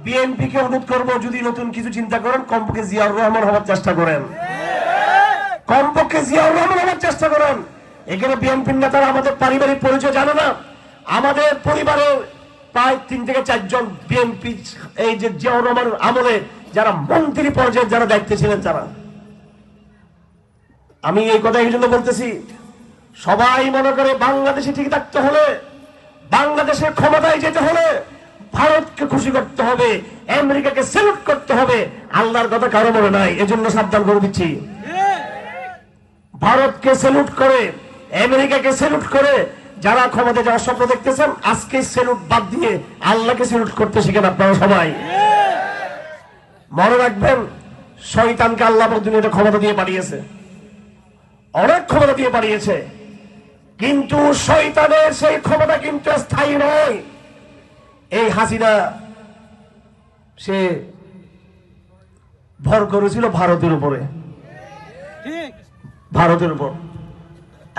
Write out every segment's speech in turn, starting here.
বিএনপিকে অনুরোধ করবো, যদি নতুন কিছু চিন্তা করেন কমপক্ষে জিয়াউর রহমান হওয়ার চেষ্টা করেন, কমপক্ষে জিয়াউর রহমান হওয়ার চেষ্টা করেন। এখানে বিএনপির নেতারা আমাদের পারিবারিক পরিচয় জানে না। আমাদের পরিবারের প্রায় 3 থেকে 4 জন বিএনপি এই যে জিয়াউর রহমানের আমলে যারা মন্ত্রী পর্যায়ে যারা দায়িত্বে ছিলেন যারা, আমি এই কথা এই জন্য বলতেছি, সবাই মনে করে বাংলাদেশে ঠিক থাকতে হলে, বাংলাদেশের ক্ষমতায় যেতে হলে ভারতকে খুশি করতে হবে, আমেরিকাকে স্যালুট করতে হবে। আল্লাহর কথা কারো মনে নাই, এজন্য সাবধান করে দিচ্ছি। ভারতকে স্যালুট করে, আমেরিকাকে স্যালুট করে যারা ক্ষমতায় যাওয়ার স্বপ্ন দেখতেছেন, আজকে স্যালুট বাদ দিয়ে আল্লাহকে স্যালুট করতে শিখেন আপনারা সবাই। মনে রাখবেন, শয়তানকে আল্লাহ দুনিয়াতে ক্ষমতা দিয়ে পাঠিয়েছে, অনেক ক্ষমতা দিয়ে পাঠিয়েছে, কিন্তু শয়তানের সেই ক্ষমতা কিন্তু স্থায়ী নয়। এই হাসিনা সে ভর করেছিল ভারতের উপরে, ভারতের উপর,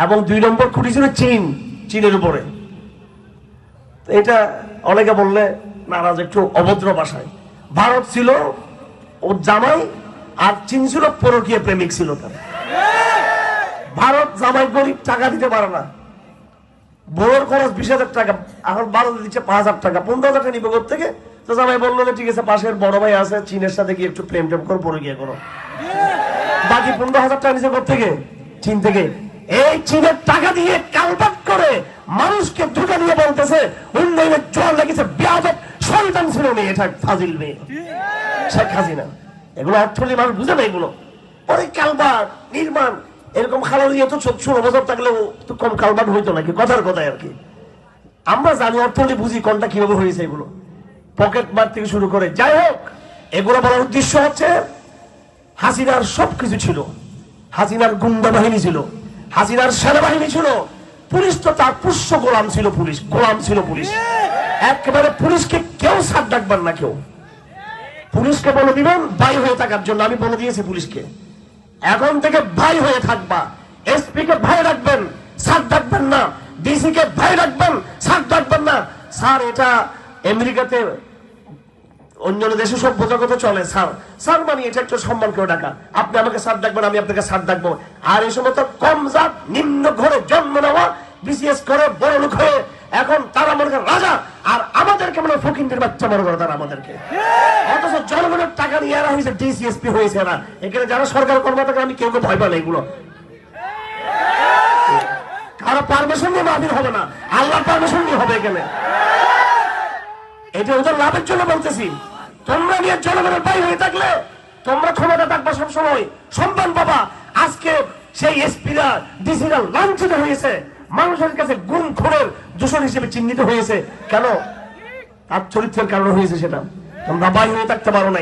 এবং 2 নম্বর খুঁটি ছিল চীনের উপরে। এটা অনেকে বললে নারাজ, একটু অভদ্র ভাষায়। ভারত ছিল ওর জামাই, আর চীন ছিল পরকীয় প্রেমিক ছিল তার। ভারত জামাই গরিব, টাকা দিতে পারে না, বউর খরচ 20,000 টাকা, এখন ভারত দিচ্ছে 5,000 টাকা, 15,000 টাকা নিবে কোথা থেকে? তো জামাই বললো ঠিক আছে, পাশের বড় ভাই আছে চীনের সাথে গিয়ে একটু প্রেম টেম করো, পরে গিয়ে করো। বাকি 15,000 টাকা নিচে কোথা থেকে? চীন থেকে। এই চীনের টাকা দিয়ে কালবাট করে মানুষকে ধোঁকা দিয়ে বলতেছে উন্নয়নের জল লাগিয়েছে, বেয়াদব শয়তান ছিল মেয়ে, এটা ফাজিল মেয়ে শেখ হাসিনা। এগুলো অর্থনীতি মানুষ বুঝে না এগুলো। পরে কালবাট নির্মাণ, এরকম খালা দিয়ে তো 16 বছর থাকলেও তো কম কালবাট হইতো নাকি? কথার কথায় আর কি। আমরা জানি, অর্থনীতি বুঝি কোনটা কিভাবে হয়েছে। এগুলো পকেট মার থেকে শুরু করে, যাই হোক, এগুলো বলার উদ্দেশ্য হচ্ছে হাসিনার সবকিছু ছিল। হাসিনার গুন্ডা বাহিনী ছিল, হাসিনার সেনাবাহিনী ছিল, পুলিশ তো তার পুষ্য গোলাম ছিল, পুলিশ গোলাম ছিল পুলিশ। একেবারে পুলিশকে কেউ সাথ ডাকবেন না, কেউ পুলিশকে বলে দিবেন ভাই হয়ে থাকার জন্য। আমি বলে দিয়েছি পুলিশকে, এখন থেকে ভাই হয়ে থাকবা। এসপি কে ভাই রাখবেন, সাথ ডাকবেন না। ডিসি কে ভাই রাখবেন, সাথ ডাকবেন না। স্যার, এটা আমেরিকাতে অন্য দেশে সব বোঝা কথা চলে, স্যার স্যার মানে এটা একটা সম্মান করে ডাকা। আপনি আমাকে স্যার ডাকবেন, আমি আপনাকে স্যার ডাকবো। আর এই সময় তো কম জাত নিম্ন ঘরে জন্ম নেওয়া, বিসিএস করে বড় লোক হয়ে এখন তারা মনে করে রাজা, আর আমাদেরকে মনে ফকিন্দের বাচ্চা মনে করে তারা আমাদেরকে। অথচ জনগণের টাকা নিয়ে এরা হয়েছে ডিসিএসপি হয়েছে না। এখানে যারা সরকার কর্মকর্তা, আমি কেউ ভয় পাই না। এগুলো কারো পারমিশন নিয়ে মাহফিল হবে না, আল্লাহর পারমিশন নিয়ে হবে এখানে। এটা ওদের লাভের জন্য বলতেছি। তোমরা নিয়ে জনগণের বাইরে হয়ে থাকলে তোমরা ক্ষমতা থাকবা সবসময়, সম্মান পাবা। আজকে সেই এসপিরা ডিসিরা লাঞ্ছিত হয়েছে, মানুষের কাছে গুম খুনের দূষণ হিসেবে চিহ্নিত হয়েছে। কেন? তার চরিত্রের কারণে হয়েছে। সেটা তোমরা বাইরে হয়ে থাকতে পারো নাই।